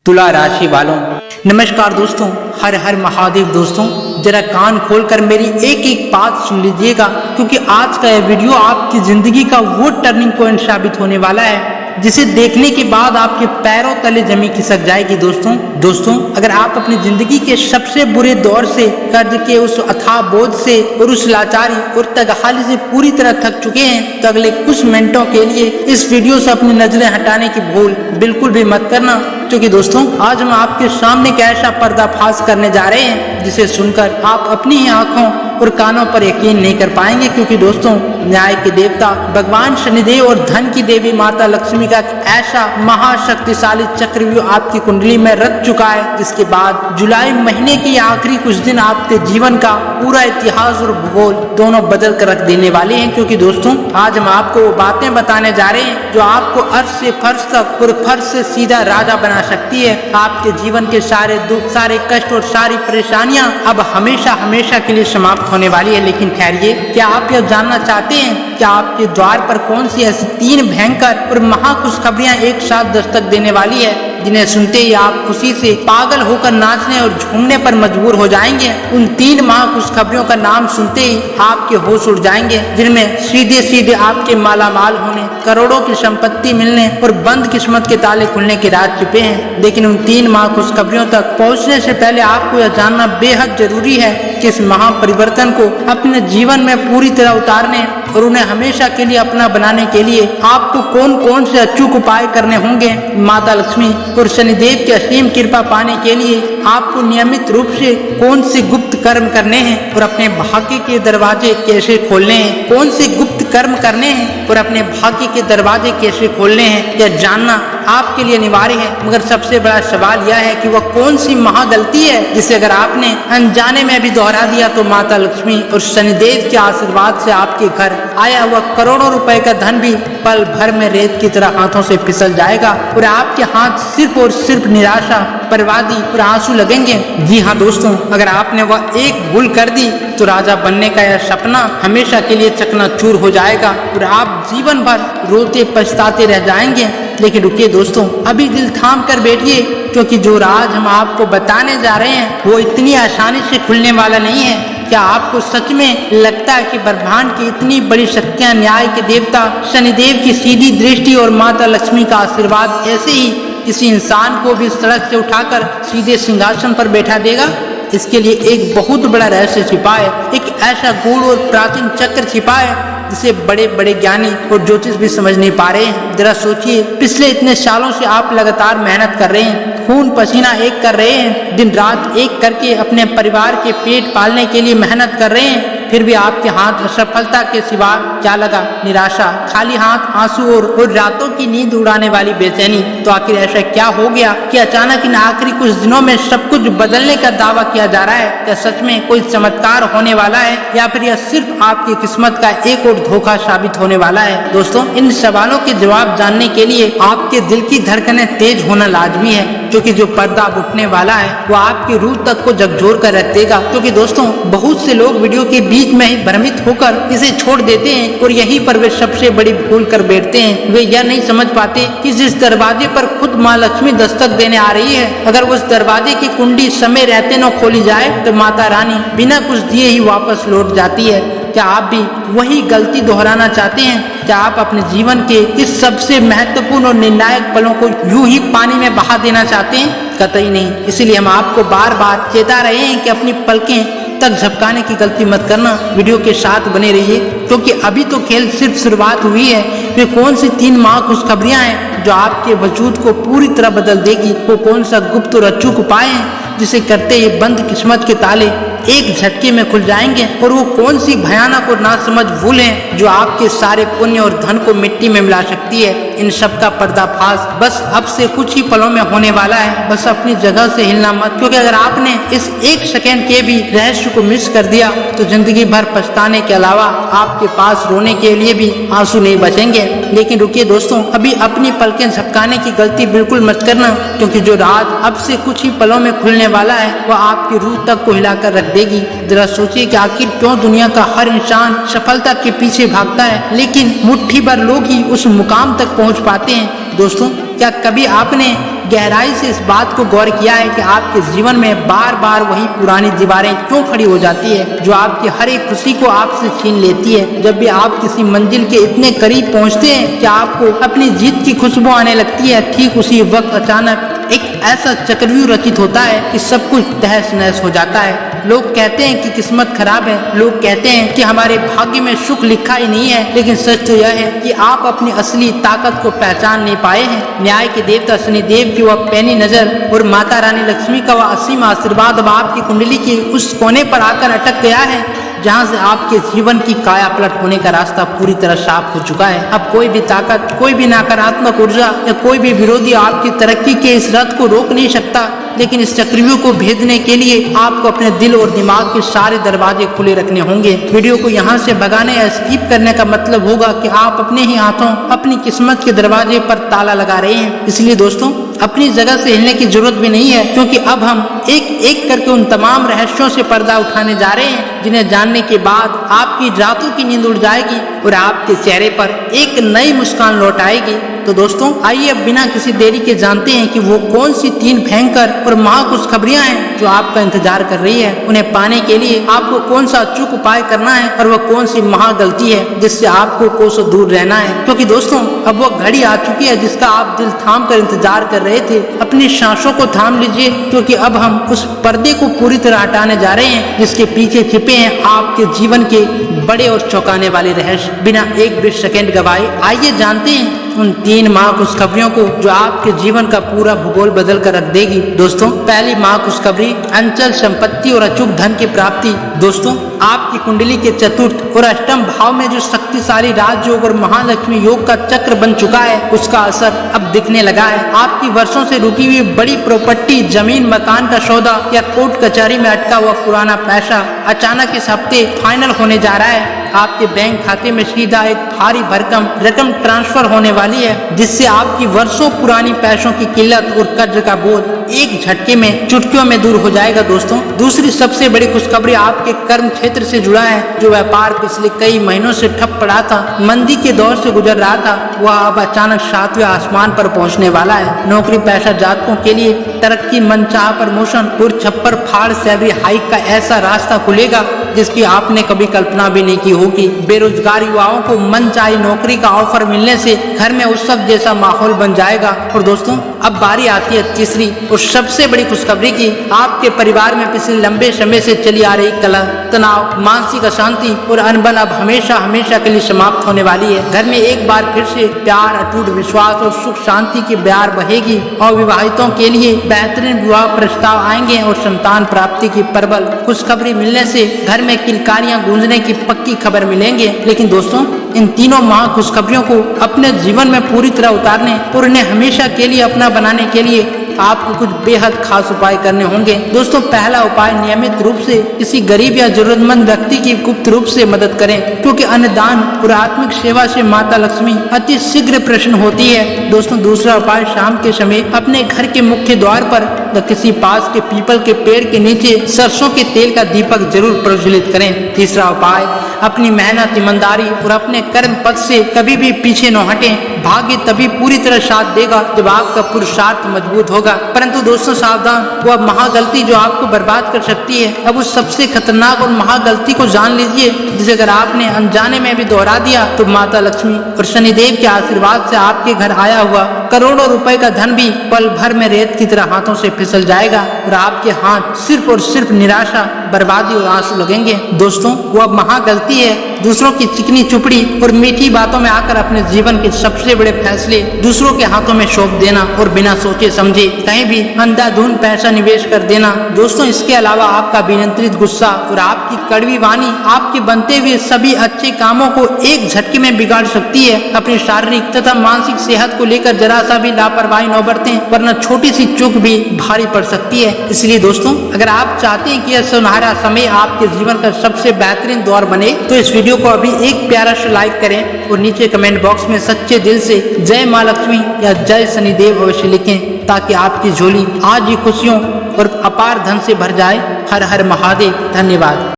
तुला राशि वालों, नमस्कार दोस्तों, हर हर महादेव दोस्तों। जरा कान खोलकर मेरी एक एक बात सुन लीजिएगा, क्योंकि आज का यह वीडियो आपकी जिंदगी का वो टर्निंग पॉइंट साबित होने वाला है जिसे देखने के बाद आपके पैरों तले जमीन खिसक जाएगी। दोस्तों अगर आप अपनी जिंदगी के सबसे बुरे दौर से, कर्ज के उस अथाह बोझ से और उस लाचारी और तगहाली से पूरी तरह थक चुके हैं, तो अगले कुछ मिनटों के लिए इस वीडियो से अपनी नजरें हटाने की भूल बिल्कुल भी मत करना, क्योंकि दोस्तों आज हम आपके सामने एक ऐसा पर्दाफाश करने जा रहे हैं जिसे सुनकर आप अपनी ही आंखों और कानों पर यकीन नहीं कर पाएंगे। क्योंकि दोस्तों न्याय के देवता भगवान शनिदेव और धन की देवी माता लक्ष्मी का एक ऐसा महाशक्तिशाली चक्रव्यूह आपकी कुंडली में रच चुका है, जिसके बाद जुलाई महीने के आखिरी कुछ दिन आपके जीवन का पूरा इतिहास और भूगोल दोनों बदल कर रख देने वाले हैं। क्योंकि दोस्तों आज हम आपको वो बातें बताने जा रहे हैं जो आपको अर्श से फर्श तक और फर्श से सीधा राजा बना सकती है। आपके जीवन के सारे दुख, सारे कष्ट और सारी परेशानियां अब हमेशा हमेशा के लिए समाप्त होने वाली है। लेकिन ठहरिए, क्या आप यह जानना चाहते हैं कि आपके द्वार पर कौन सी ऐसी 3 भयंकर और महाखुशखबरियां एक साथ दस्तक देने वाली है, जिन्हें सुनते ही आप खुशी से पागल होकर नाचने और झूमने पर मजबूर हो जाएंगे। उन 3 महाखुशखबरियों का नाम सुनते ही आपके होश उड़ जाएंगे, जिनमें सीधे सीधे आपके मालामाल होने, करोड़ों की संपत्ति मिलने और बंद किस्मत के ताले खुलने के राज छिपे हैं। लेकिन उन 3 महाखुशखबरियों तक पहुंचने से पहले आपको यह जानना बेहद जरूरी है कि इस महापरिवर्तन को अपने जीवन में पूरी तरह उतारने और उन्हें हमेशा के लिए अपना बनाने के लिए आपको कौन कौन से अचूक उपाय करने होंगे। माता लक्ष्मी और शनिदेव की असीम कृपा पाने के लिए आपको नियमित रूप से कौन से गुप्त कर्म करने हैं और अपने भाग्य के दरवाजे कैसे खोलने हैं, कौन से गुप्त कर्म करने हैं और अपने भाग्य के दरवाजे कैसे खोलने हैं, यह जानना आपके लिए अनिवार्य है। मगर सबसे बड़ा सवाल यह है कि वह कौन सी महागलती है जिसे अगर आपने अनजाने में भी दोहरा दिया तो माता लक्ष्मी और शनिदेव के आशीर्वाद से आपके घर आया हुआ करोड़ों रुपए का धन भी पल भर में रेत की तरह हाथों से फिसल जाएगा और आपके हाथ सिर्फ और सिर्फ निराशा, बर्बादी और आंसू लगेंगे। जी हाँ दोस्तों, अगर आपने वह एक भूल कर दी तो राजा बनने का यह सपना हमेशा के लिए चकनाचूर हो जाएगा और आप जीवन भर रोते पछताते रह जाएंगे। लेकिन रुकिए दोस्तों, अभी दिल थाम कर बैठिए, क्योंकि जो राज हम आपको बताने जा रहे हैं वो इतनी आसानी से खुलने वाला नहीं है। क्या आपको सच में लगता है कि ब्रह्मांड की इतनी बड़ी शक्तियां, न्याय के देवता शनिदेव की सीधी दृष्टि और माता लक्ष्मी का आशीर्वाद ऐसे ही किसी इंसान को भी सड़क से उठाकर सीधे सिंहासन पर बैठा देगा? इसके लिए एक बहुत बड़ा रहस्य छिपा है, एक ऐसा गूढ़ और प्राचीन चक्र छिपा है जिसे बड़े बड़े ज्ञानी और ज्योतिष भी समझ नहीं पा रहे हैं। जरा सोचिए, पिछले इतने सालों से आप लगातार मेहनत कर रहे हैं, खून पसीना एक कर रहे हैं, दिन रात एक करके अपने परिवार के पेट पालने के लिए मेहनत कर रहे हैं, फिर भी आपके हाथ असफलता के सिवा क्या लगा? निराशा, खाली हाथ, आंसू और रातों की नींद उड़ाने वाली बेचैनी। तो आखिर ऐसा क्या हो गया कि अचानक इन आखिरी कुछ दिनों में सब कुछ बदलने का दावा किया जा रहा है? क्या सच में कोई चमत्कार होने वाला है या फिर यह सिर्फ आपकी किस्मत का एक और धोखा साबित होने वाला है? दोस्तों इन सवालों के जवाब जानने के लिए आपके दिल की धड़कनें तेज होना लाजमी है, क्योंकि जो पर्दा उठने वाला है वो आपकी रूह तक को झकझोर कर रख देगा। क्योंकि दोस्तों बहुत से लोग वीडियो के बीच में ही भ्रमित होकर इसे छोड़ देते हैं और यहीं पर वे सबसे बड़ी भूल कर बैठते हैं। वे यह नहीं समझ पाते कि जिस दरवाजे पर खुद माँ लक्ष्मी दस्तक देने आ रही है, अगर उस दरवाजे की कुंडी समय रहते न खोली जाए तो माता रानी बिना कुछ दिए ही वापस लौट जाती है। क्या आप भी वही गलती दोहराना चाहते हैं? क्या आप अपने जीवन के इस सबसे महत्वपूर्ण और निर्णायक पलों को यूं ही पानी में बहा देना चाहते हैं? कतई नहीं। इसलिए हम आपको बार बार चेता रहे हैं कि अपनी पलकें तक झपकाने की गलती मत करना। वीडियो के साथ बने रहिए, क्योंकि अभी तो खेल सिर्फ शुरुआत हुई है। वे कौन सी 3 महाखुशखबरियां हैं जो आपके वजूद को पूरी तरह बदल देगी? वो कौन सा गुप्त और अचूक उपाय है जिसे करते ही बंद किस्मत के ताले एक झटके में खुल जाएंगे? और वो कौन सी भयानक और नासमझ भूल है जो आपके सारे पुण्य और धन को मिट्टी में मिला सकती है? इन सब का पर्दाफाश बस अब से कुछ ही पलों में होने वाला है। बस अपनी जगह से हिलना मत, क्योंकि अगर आपने इस 1 सेकेंड के भी रहस्य को मिस कर दिया तो जिंदगी भर पछताने के अलावा आपके पास रोने के लिए भी आंसू नहीं बचेंगे। लेकिन रुकिए दोस्तों, अभी अपनी पलकें झपकाने की गलती बिल्कुल मत करना, क्योंकि जो राज अब से कुछ ही पलों में खुलने वाला है वह आपकी रूह तक को हिलाकर रख देगी। जरा सोचिए कि आखिर क्यों दुनिया का हर इंसान सफलता के पीछे भागता है, लेकिन मुट्ठी भर लोग ही उस मुकाम तक पहुंच पाते हैं। दोस्तों क्या कभी आपने गहराई से इस बात को गौर किया है कि आपके जीवन में बार बार वही पुरानी दीवारें क्यों खड़ी हो जाती है, जो आपकी हर एक खुशी को आपसे छीन लेती है। जब भी आप किसी मंजिल के इतने करीब पहुंचते हैं कि आपको अपनी जीत की खुशबू आने लगती है, ठीक उसी वक्त अचानक एक ऐसा चक्रव्यूह रचित होता है कि सब कुछ तहस नहस हो जाता है। लोग कहते हैं कि किस्मत खराब है, लोग कहते हैं कि हमारे भाग्य में सुख लिखा ही नहीं है, लेकिन सच तो यह है कि आप अपनी असली ताकत को पहचान नहीं पाए हैं। न्याय के देवता शनिदेव की वह पैनी नजर और माता रानी लक्ष्मी का वह असीम आशीर्वाद अब आपकी कुंडली के उस कोने पर आकर अटक गया है जहां से आपके जीवन की काया पलट होने का रास्ता पूरी तरह साफ हो चुका है। अब कोई भी ताकत, कोई भी नकारात्मक ऊर्जा या कोई भी विरोधी आपकी तरक्की के इस रथ को रोक नहीं सकता। लेकिन इस चक्रव्यूह को भेदने के लिए आपको अपने दिल और दिमाग के सारे दरवाजे खुले रखने होंगे। वीडियो को यहाँ से भगाने या स्किप करने का मतलब होगा कि आप अपने ही हाथों अपनी किस्मत के दरवाजे पर ताला लगा रहे हैं। इसलिए दोस्तों, अपनी जगह से हिलने की जरूरत भी नहीं है, क्योंकि अब हम एक एक करके उन तमाम रहस्यों से पर्दा उठाने जा रहे हैं जिन्हें जानने के बाद आपकी रातों की नींद उड़ जाएगी और आपके चेहरे पर एक नई मुस्कान लौट आएगी। तो दोस्तों, आइए अब बिना किसी देरी के जानते हैं कि वो कौन सी 3 भयंकर और महाखुशखबरियां हैं जो आपका इंतजार कर रही है। उन्हें पाने के लिए आपको कौन सा अचूक उपाय करना है और वह कौन सी महागलती है जिससे आपको कोसों दूर रहना है। क्योंकि दोस्तों, अब वो घड़ी आ चुकी है जिसका आप दिल थाम कर इंतजार कर रहे थे। अपनी सांसों को थाम लीजिए, क्योंकि अब हम उस पर्दे को पूरी तरह हटाने जा रहे हैं जिसके पीछे छिपे हैं आपके जीवन के बड़े और चौंकाने वाले रहस्य। बिना एक भी सेकंड गवाए आइए जानते हैं उन 3 महाखुशखबरियों को जो आपके जीवन का पूरा भूगोल बदल कर रख देगी। दोस्तों, पहली महाखुशखबरी, अंचल संपत्ति और अचूक धन की प्राप्ति। दोस्तों, आपकी कुंडली के चतुर्थ और अष्टम भाव में जो शक्तिशाली राजयोग और महालक्ष्मी योग का चक्र बन चुका है, उसका असर अब दिखने लगा है। आपकी वर्षों से रुकी हुई बड़ी प्रॉपर्टी, जमीन, मकान का सौदा या कोर्ट कचहरी में अटका हुआ पुराना पैसा अचानक इस हफ्ते फाइनल होने जा रहा है। आपके बैंक खाते में सीधा एक भारी भरकम रकम ट्रांसफर होने वाली है, जिससे आपकी वर्षों पुरानी पैसों की किल्लत और कर्ज का बोझ एक झटके में, चुटकियों में दूर हो जाएगा। दोस्तों, दूसरी सबसे बड़ी खुशखबरी आपके कर्म क्षेत्र से जुड़ा है। जो व्यापार पिछले कई महीनों से ठप पड़ा था, मंदी के दौर से गुजर रहा था, वह अब अचानक 7वें आसमान पर पहुंचने वाला है। नौकरी पेशा जातकों के लिए तरक्की, मनचाहा प्रमोशन और छप्पर फाड़ सैलरी हाइक का ऐसा रास्ता खुलेगा जिसकी आपने कभी कल्पना भी नहीं की होगी। बेरोजगार युवाओं को मनचाही नौकरी का ऑफर मिलने से घर में उत्सव जैसा माहौल बन जाएगा। और दोस्तों, अब बारी आती है तीसरी और सबसे बड़ी खुशखबरी की। आपके परिवार में पिछले लंबे समय से चली आ रही कलह, तनाव, मानसिक अशांति और अनबन अब हमेशा हमेशा के लिए समाप्त होने वाली है। घर में एक बार फिर से प्यार, अटूट विश्वास और सुख शांति की बयार बहेगी। अविवाहितों के लिए बेहतरीन विवाह प्रस्ताव आएंगे और संतान प्राप्ति की प्रबल खुशखबरी मिलने से घर में किलकारियां गूंजने की पक्की खबर मिलेंगे। लेकिन दोस्तों, इन तीनों महाखुशखबरियों को अपने जीवन में पूरी तरह उतारने और इन्हें हमेशा के लिए अपना बनाने के लिए आपको कुछ बेहद खास उपाय करने होंगे। दोस्तों, पहला उपाय, नियमित रूप से किसी गरीब या जरूरतमंद व्यक्ति की गुप्त रूप से मदद करें, क्योंकि अन्नदान और आत्मिक सेवा से माता लक्ष्मी अति शीघ्र प्रसन्न होती है। दोस्तों, दूसरा उपाय, शाम के समय अपने घर के मुख्य द्वार पर या किसी पास के पीपल के पेड़ के नीचे सरसों के तेल का दीपक जरूर प्रज्वलित करें। तीसरा उपाय, अपनी मेहनत, ईमानदारी और अपने कर्म पथ से कभी भी पीछे न हटें। भाग्य तभी पूरी तरह साथ देगा जब आपका पुरुषार्थ मजबूत होगा। परंतु दोस्तों, सावधान, वह महागलती जो आपको बर्बाद कर सकती है। अब उस सबसे खतरनाक और महागलती को जान लीजिए जिसे अगर आपने अनजाने में भी दोहरा दिया तो माता लक्ष्मी और शनिदेव के आशीर्वाद से आपके घर आया हुआ करोड़ों रुपए का धन भी पल भर में रेत की तरह हाथों से फिसल जाएगा और आपके हाथ सिर्फ और सिर्फ निराशा, बर्बादी और आंसू लगेंगे। दोस्तों, वह महागलती है दूसरों की चिकनी चुपड़ी और मीठी बातों में आकर अपने जीवन के सबसे बड़े फैसले दूसरों के हाथों में सौंप देना और बिना सोचे समझे कहीं भी अंधाधुंध पैसा निवेश कर देना। दोस्तों, इसके अलावा आपका विनियंत्रित गुस्सा और आपकी कड़वी वाणी आपके बनते हुए सभी अच्छे कामों को एक झटके में बिगाड़ सकती है। अपनी शारीरिक तथा मानसिक सेहत को लेकर जरा सा भी लापरवाही न बरतें, वरना छोटी सी चूक भी भारी पड़ सकती है। इसलिए दोस्तों, अगर आप चाहते हैं कि यह सुनहरा समय आपके जीवन का सबसे बेहतरीन दौर बने तो इस वीडियो को अभी एक प्यारा सा लाइक करें और नीचे कमेंट बॉक्स में सच्चे दिल से जय माँ लक्ष्मी या जय शनिदेव अवश्य लिखें, ताकि आपकी झोली आज ही खुशियों और अपार धन से भर जाए। हर हर महादेव। धन्यवाद।